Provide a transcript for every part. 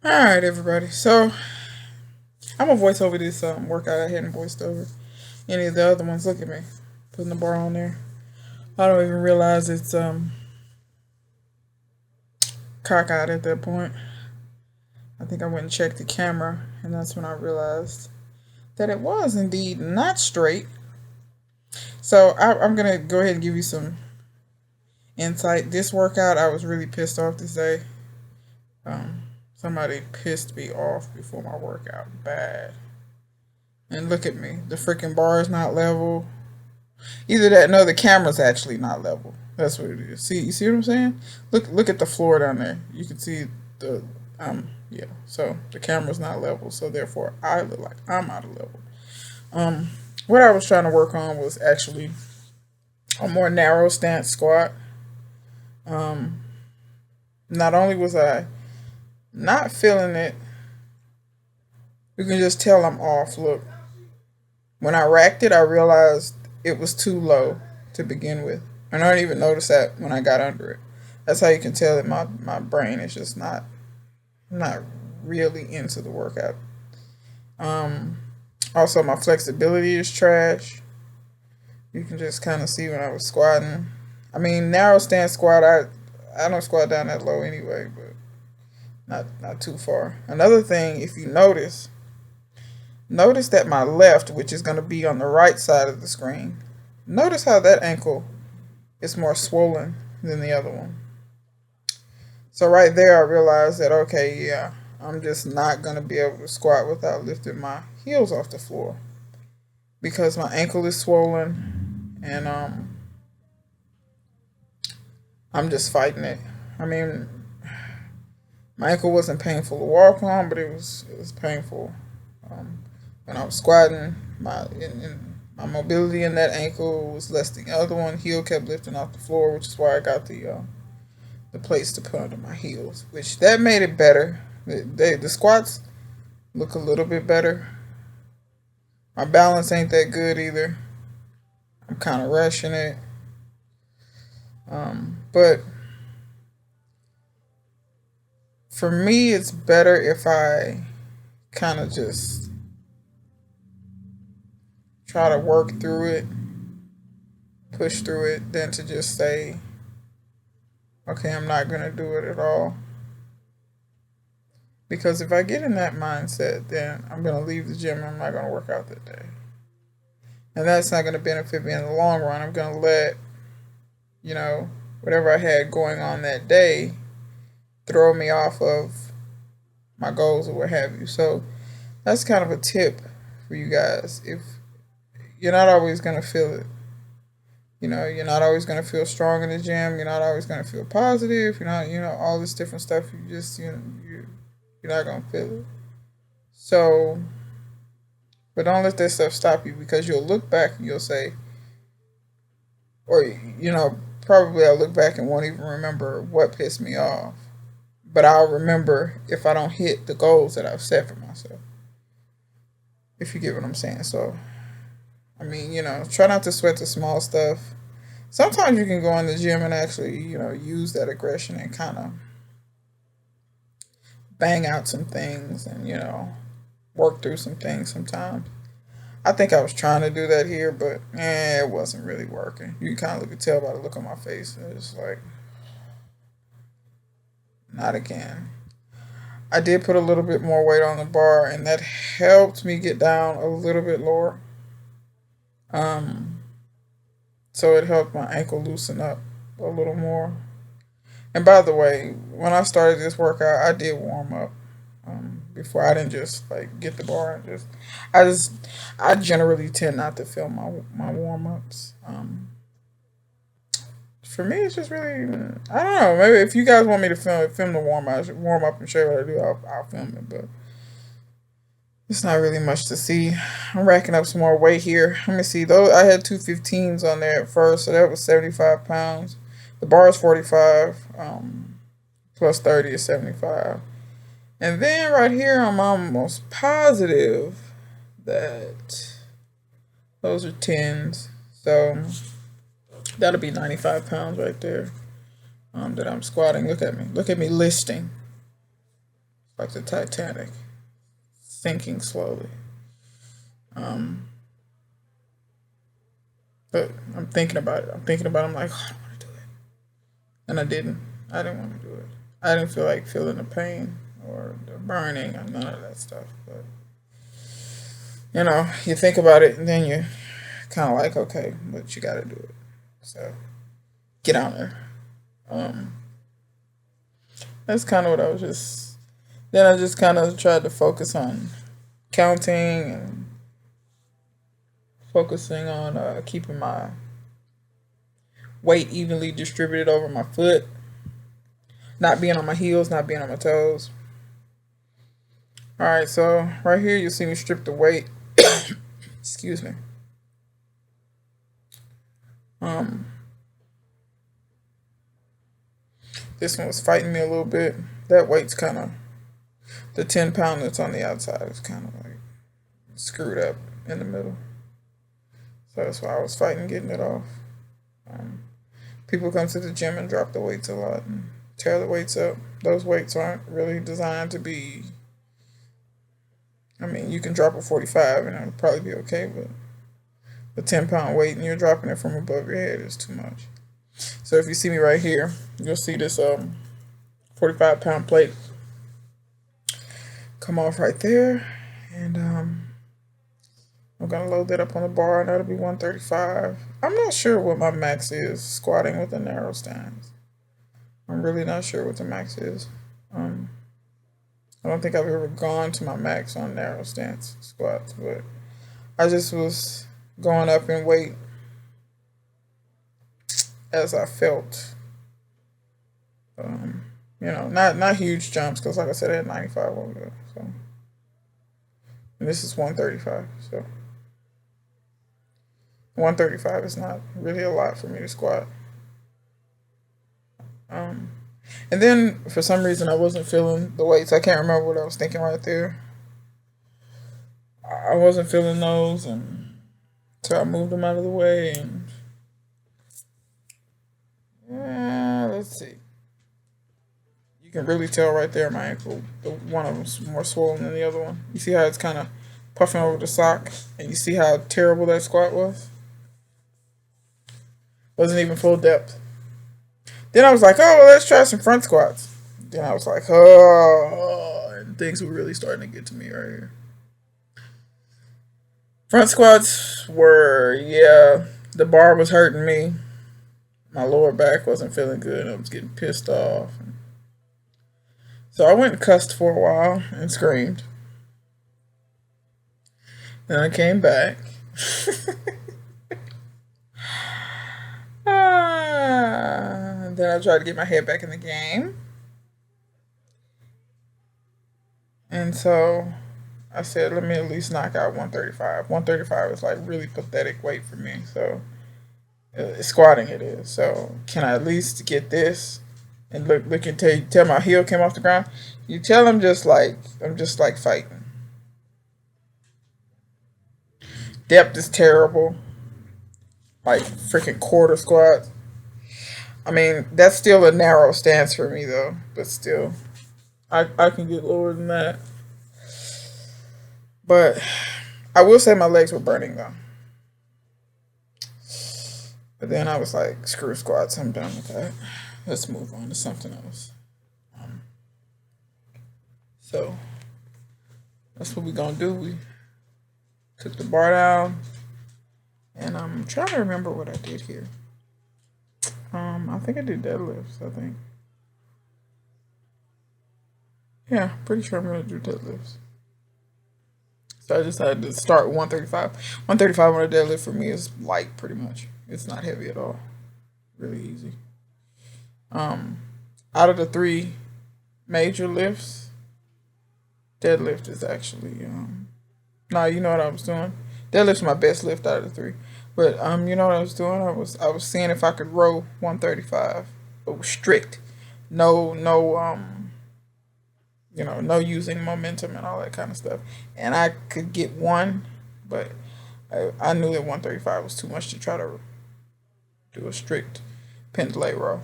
Alright, everybody. So, I'm going to voice over this workout I hadn't voiced over any of the other ones. Look at me. Putting the bar on there. I don't even realize it's cockeyed at that point. I think I went and checked the camera, and that's when I realized that it was indeed not straight. So, I'm going to go ahead and give you some insight. This workout, I was really pissed off to say. Somebody pissed me off before my workout. Bad. And look at me. The freaking bar is not level. Either that, no, the camera's actually not level. That's what it is. See, you see what I'm saying? Look at the floor down there. You can see the yeah. So the camera's not level. So therefore, I look like I'm out of level. What I was trying to work on was actually a more narrow stance squat. Not only was I not feeling it, you can just tell I'm off. Look, when I racked it, I realized it was too low to begin with. And I didn't even notice that when I got under it. That's how you can tell that my brain is just not really into the workout. Also, my flexibility is trash. You can just kind of see when I was squatting. I mean, narrow stance squat, I don't squat down that low anyway, but not too far. Another thing, if you notice that my left, which is going to be on the right side of the screen, notice how that ankle is more swollen than the other one. So right there, I realized that, okay, yeah, I'm just not going to be able to squat without lifting my heels off the floor because my ankle is swollen, and I'm just fighting it. I mean, my ankle wasn't painful to walk on, but it was painful. When I was squatting, my mobility in that ankle was less than the other one. Heel kept lifting off the floor, which is why I got the plates to put under my heels, which that made it better. The squats look a little bit better. My balance ain't that good either. I'm kind of rushing it. But for me, it's better if I kind of just try to work through it, push through it, than to just say, okay, I'm not going to do it at all. Because if I get in that mindset, then I'm going to leave the gym and I'm not going to work out that day. And that's not going to benefit me in the long run. I'm going to let, whatever I had going on that day throw me off of my goals or what have you. So that's kind of a tip for you guys. If you're not always going to feel it, you're not always going to feel strong in the gym. You're not always going to feel positive. You're not, all this different stuff. You just, you're not going to feel it. So, but don't let that stuff stop you, because you'll look back and you'll say, or, probably I'll look back and won't even remember what pissed me off. But I'll remember if I don't hit the goals that I've set for myself. If you get what I'm saying. So, I mean, try not to sweat the small stuff. Sometimes you can go in the gym and actually, use that aggression and kind of bang out some things and, work through some things sometimes. I think I was trying to do that here, but it wasn't really working. You can kind of tell by the look on my face. It's like, not again. I did put a little bit more weight on the bar, and that helped me get down a little bit lower. So it helped my ankle loosen up a little more. And by the way, when I started this workout, I did warm up. Before, I didn't just get the bar and I generally tend not to film my warm ups. For me, it's just really, I don't know. Maybe if you guys want me to film the warm up and show you what I do, I'll film it. But it's not really much to see. I'm racking up some more weight here. Let me see. Though I had 215s on there at first, so that was 75 pounds. The bar is 45. Plus 30 is 75. And then right here, I'm almost positive that those are 10s. So that'll be 95 pounds right there that I'm squatting. Look at me. Look at me listing. like the Titanic, sinking slowly. Um, but I'm thinking about it. I'm like, oh, I don't want to do it. And I didn't. I didn't want to do it. I didn't feel like feeling the pain or the burning or none of that stuff. But, you think about it and then you kind of like, okay, but you got to do it. So get on there. Um, that's kind of what I was just. Then I just kind of tried to focus on counting and focusing on keeping my weight evenly distributed over my foot, not being on my heels, not being on my toes. All right, so right here you'll see me strip the weight. Excuse me. Um, this one was fighting me a little bit. That weight's kind of the 10 pound that's on the outside is kind of like screwed up in the middle. So that's why I was fighting getting it off. Um, People come to the gym and drop the weights a lot and tear the weights up. Those weights aren't really designed to be. I mean, you can drop a 45 and it'll probably be okay, but the 10 pound weight and you're dropping it from above your head is too much. So if you see me right here, you'll see this 45 pound plate come off right there, and I'm gonna load that up on the bar, and that'll be 135. I'm not sure what my max is squatting with a narrow stance. I'm really not sure what the max is. Um, I don't think I've ever gone to my max on narrow stance squats, but I just was going up in weight as I felt. Not huge jumps because, like I said, I had 95 over there. So, and this is 135. So 135 is not really a lot for me to squat. Um, and then for some reason I wasn't feeling the weights. I can't remember what I was thinking right there. I wasn't feeling those, and so I moved them out of the way. And let's see. You can really tell right there my ankle. The one of them's more swollen than the other one. You see how it's kind of puffing over the sock, and you see how terrible that squat was. Wasn't even full depth. Then I was like, oh, well, let's try some front squats. Then I was like, oh, and things were really starting to get to me right here. Front squats were, yeah, the bar was hurting me. My lower back wasn't feeling good. I was getting pissed off. So I went and cussed for a while and screamed. Then I came back. Then I tried to get my head back in the game. And so I said, let me at least knock out 135. 135 is like really pathetic weight for me. So squatting it is. So can I at least get this? And look and tell my heel came off the ground. You tell him I'm just like fighting. Depth is terrible. Like freaking quarter squats. I mean, that's still a narrow stance for me though. But still, I can get lower than that. But I will say my legs were burning though. But then I was like, screw squats, I'm done with that. Let's move on to something else. So that's what we're gonna do. We took the bar down, and I'm trying to remember what I did here. I think I did deadlifts. I think. Yeah, pretty sure I'm gonna do deadlifts. So I decided to start 135. 135 on a deadlift for me is light, pretty much. It's not heavy at all. Really easy. Out of the three major lifts, deadlift is actually you know what I was doing? Deadlift's my best lift out of the three. But you know what I was doing? I was seeing if I could row 135. It was strict. No no using momentum and all that kind of stuff. And I could get one, but I knew that 135 was too much to try to do a strict pendlay row.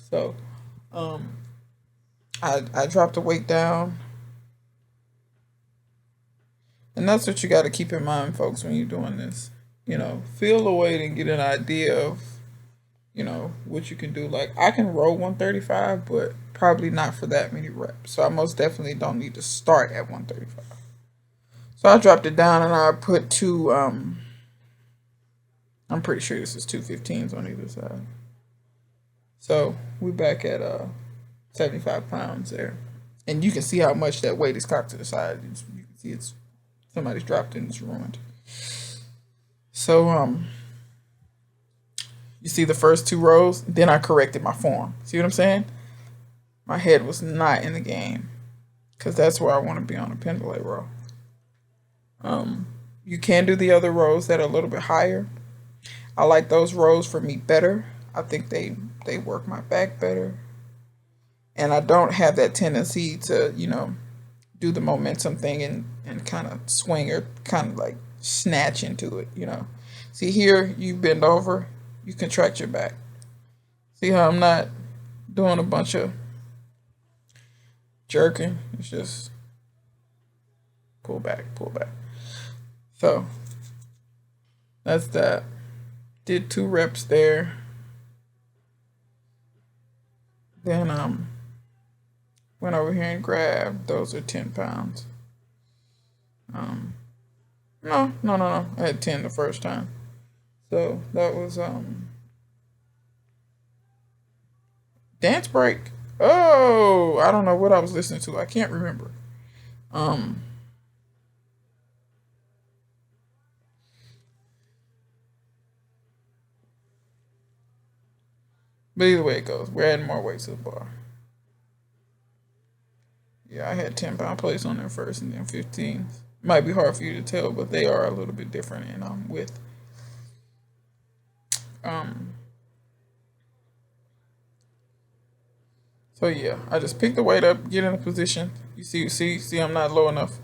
So I dropped the weight down And that's what you got to keep in mind, folks, when you're doing this. Feel the weight and get an idea of, what you can do. Like, I can row 135, but probably not for that many reps. So I most definitely don't need to start at 135. So I dropped it down and I put two, I'm pretty sure this is 215s on either side. So we back at 75 pounds there. And you can see how much that weight is cocked to the side. You can see it's somebody's dropped it and it's ruined. So you see the first two rows, then I corrected my form. See what I'm saying? My head was not in the game because that's where I want to be on a pendulum row. You can do the other rows that are a little bit higher. I like those rows for me better. I think they work my back better. And I don't have that tendency to, do the momentum thing and kind of swing or kind of like snatch into it. See here, you bend over, you contract your back. See how I'm not doing a bunch of jerking? It's just pull back, pull back. So that's that. Did 2 reps there. Then went over here and grabbed. Those are 10 pounds. No. I had 10 the first time. So that was dance break. Oh, I don't know what I was listening to. I can't remember. But either way it goes, we're adding more weight to the bar. Yeah, I had 10-pound plates on there first and then 15s. Might be hard for you to tell, but they are a little bit different in width. So yeah, I just pick the weight up, get in a position. You see, I'm not low enough.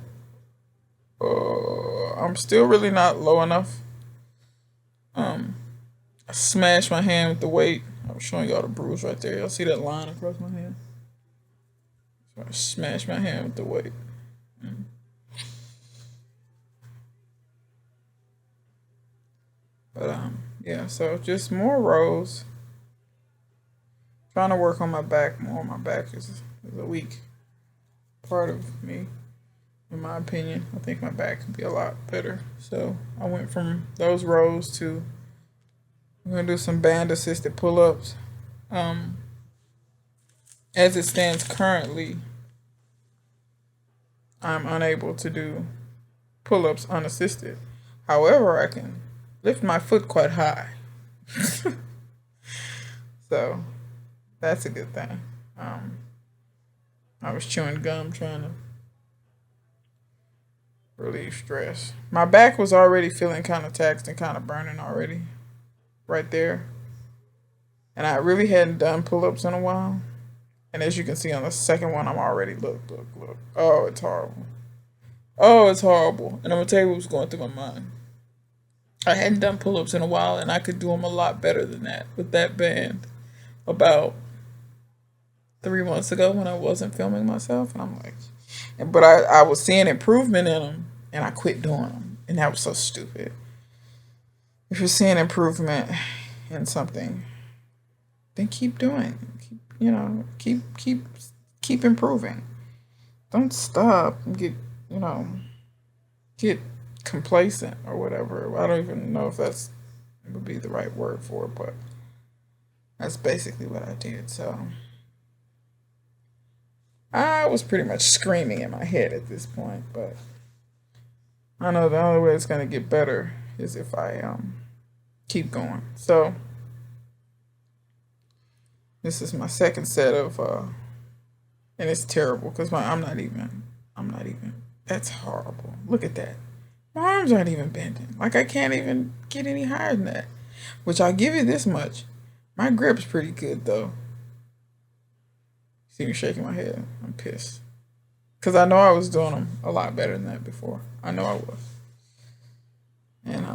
I'm still really not low enough. I smash my hand with the weight. I was showing y'all the bruise right there. Y'all see that line across my hand? So I smash my hand with the weight. But yeah, so just more rows. Trying to work on my back more. My back is a weak part of me, in my opinion. I think my back could be a lot better. So I went from those rows to I'm gonna do some band assisted pull ups. As it stands currently, I'm unable to do pull ups unassisted. However, I can lift my foot quite high. So that's a good thing. I was chewing gum trying to relieve stress. My back was already feeling kind of taxed and kind of burning already, right there. And I really hadn't done pull ups in a while. And as you can see on the second one, I'm already look. Oh, it's horrible. Oh, it's horrible. And I'm gonna tell you what was going through my mind. I hadn't done pull ups in a while, and I could do them a lot better than that with that band. About 3 months ago when I wasn't filming myself, and I'm like, but I was seeing improvement in them, and I quit doing them, and that was so stupid. If you're seeing improvement in something, then keep doing. Keep improving. Don't stop and get complacent or whatever. I don't even know if that's would be the right word for it, but that's basically what I did. So I was pretty much screaming in my head at this point, but I know the only way it's gonna get better is if I keep going. So this is my second set of and it's terrible because I'm not even that's horrible. Look at that. My arms aren't even bending. Like I can't even get any higher than that. Which I'll give you this much. My grip's pretty good though. See me shaking my head. I'm pissed. Because I know I was doing them a lot better than that before. I know I was. And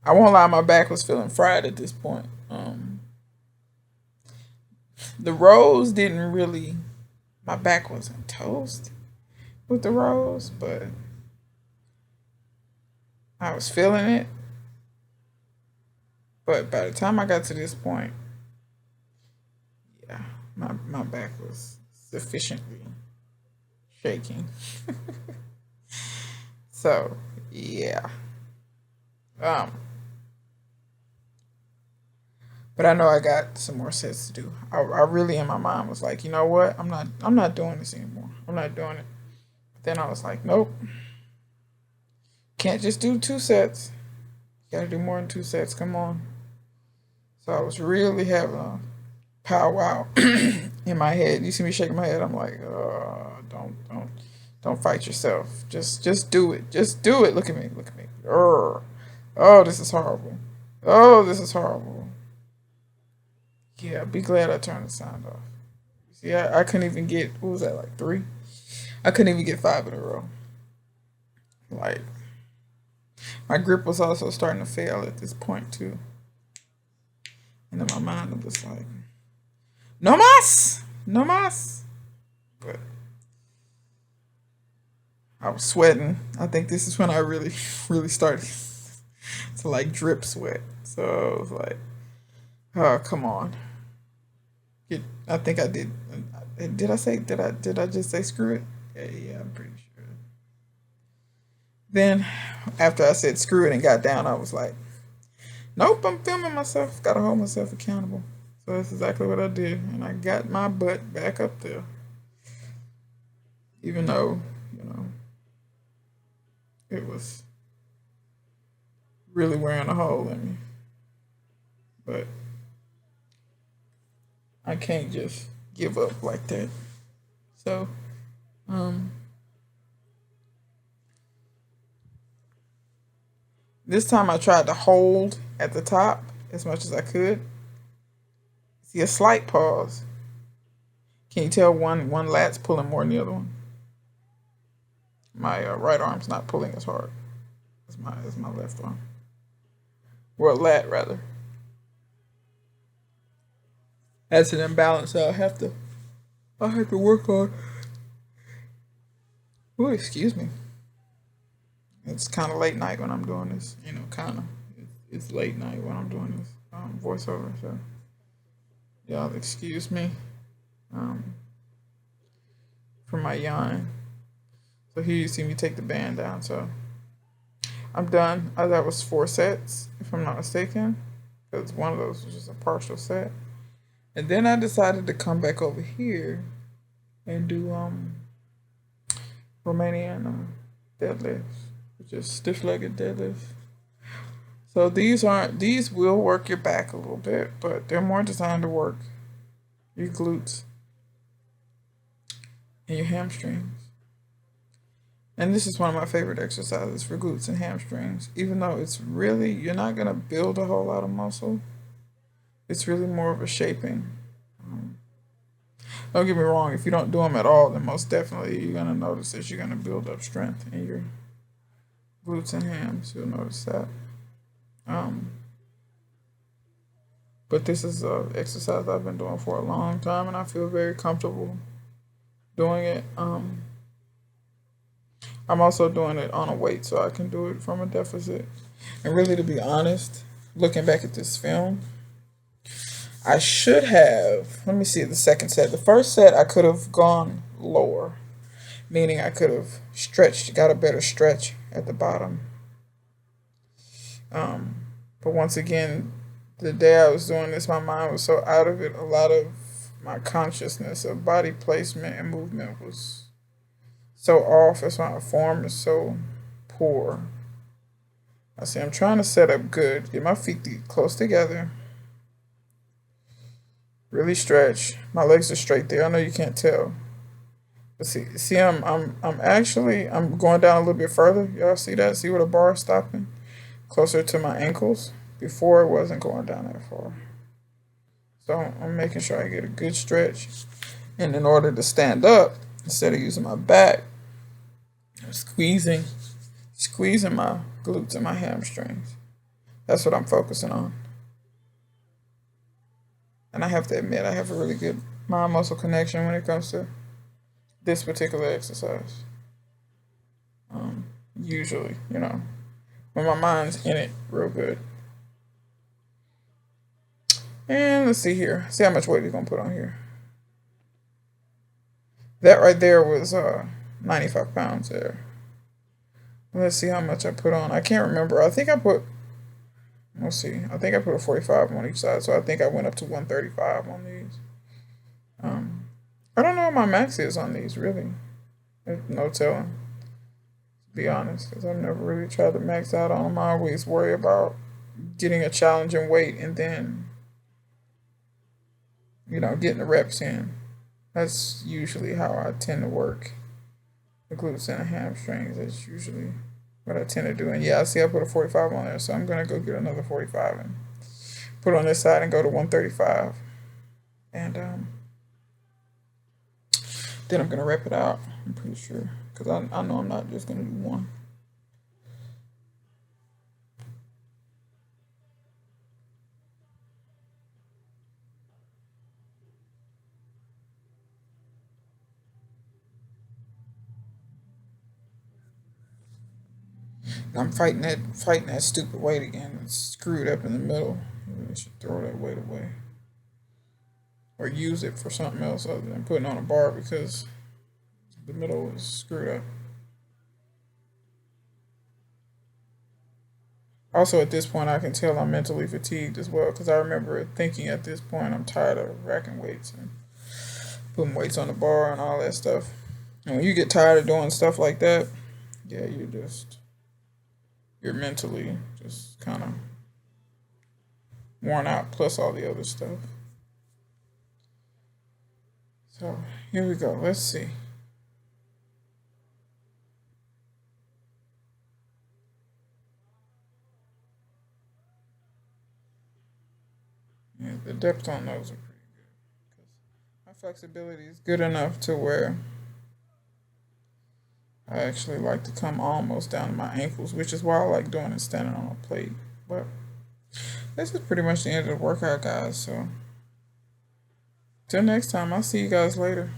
I won't lie, my back was feeling fried at this point. The rows didn't really My back wasn't toast with the rolls, but I was feeling it. But by the time I got to this point, yeah, my back was sufficiently shaking. So yeah. Um, but I know I got some more sets to do. I really in my mind was like, you know what? I'm not doing this anymore. I'm not doing it. But then I was like, nope. Can't just do 2 sets. Gotta do more than 2 sets. Come on. So I was really having a powwow in my head. You see me shaking my head. I'm like, don't fight yourself. Just do it. Just do it. Look at me. Look at me. Oh, this is horrible. Oh, this is horrible. Yeah, be glad I turned the sound off. See, I couldn't even get, what was that, like 3? I couldn't even get 5 in a row. Like, my grip was also starting to fail at this point, too. And in my mind, it was like, no mas! No mas! But I was sweating. I think this is when I really, really started to like drip sweat. So I was like, oh, come on. I think I did. Did I say? Did I just say screw it? Yeah, I'm pretty sure. Then, after I said screw it and got down, I was like, nope, I'm filming myself. Gotta hold myself accountable. So that's exactly what I did, and I got my butt back up there, even though it was really wearing a hole in me. But I can't just give up like that. So, um, this time I tried to hold at the top as much as I could. See a slight pause. Can you tell one lat's pulling more than the other one? My right arm's not pulling as hard as my left arm. Or lat rather. That's an imbalance I have to work on. Oh, excuse me. It's kind of late night when I'm doing this. Kind of. It's late night when I'm doing this voiceover. So y'all excuse me um, for my yawn. So here you see me take the band down. So I'm done. That was 4 sets, if I'm not mistaken, because one of those was just a partial set. And then I decided to come back over here and do Romanian deadlifts, which is stiff-legged deadlifts. So these will work your back a little bit, but they're more designed to work your glutes and your hamstrings. And this is one of my favorite exercises for glutes and hamstrings, even though you're not going to build a whole lot of muscle. It's really more of a shaping. Don't get me wrong, if you don't do them at all, then most definitely you're going to notice that you're going to build up strength in your glutes and hams. You'll notice that. Um, but this is an exercise I've been doing for a long time, and I feel very comfortable doing it. I'm also doing it on a weight, so I can do it from a deficit. And really, to be honest, looking back at this film, I should have, let me see the second set. The first set, I could have gone lower, meaning I could have got a better stretch at the bottom. But once again, the day I was doing this, my mind was so out of it. A lot of my consciousness of body placement and movement was so off. That's why my form is so poor. I'm trying to set up good, get my feet close together, really stretch. My legs are straight there. I know you can't tell, but see, I'm going down a little bit further. Y'all see that? See where the bar is stopping? Closer to my ankles. Before it wasn't going down that far. So I'm making sure I get a good stretch. And in order to stand up, instead of using my back, I'm squeezing my glutes and my hamstrings. That's what I'm focusing on. And I have to admit, I have a really good mind muscle connection when it comes to this particular exercise. Usually, when my mind's in it real good. And let's see here. See how much weight we're gonna put on here. That right there was 95 pounds there. Let's see how much I put on. I can't remember. I think I put, let's see. I think I put a 45 on each side. So I think I went up to 135 on these. I don't know what my max is on these, really. There's no telling, to be honest, because I've never really tried to max out on them. I always worry about getting a challenging weight and then, getting the reps in. That's usually how I tend to work the glutes and the hamstrings. That's usually what I tend to do. And yeah, I see I put a 45 on there, so I'm going to go get another 45 and put on this side and go to 135. And then I'm going to rep it out, I'm pretty sure. Because I know I'm not just going to do one. I'm fighting that stupid weight again. It's screwed up in the middle. Maybe I should throw that weight away. Or use it for something else other than putting on a bar because the middle is screwed up. Also, at this point, I can tell I'm mentally fatigued as well because I remember thinking at this point I'm tired of racking weights and putting weights on the bar and all that stuff. And when you get tired of doing stuff like that, yeah, you're mentally just kind of worn out, plus all the other stuff. So here we go. Let's see. Yeah, the depth on those are pretty good. 'Cause my flexibility is good enough to where I actually like to come almost down to my ankles, which is why I like doing it standing on a plate. But this is pretty much the end of the workout, guys. So till next time, I'll see you guys later.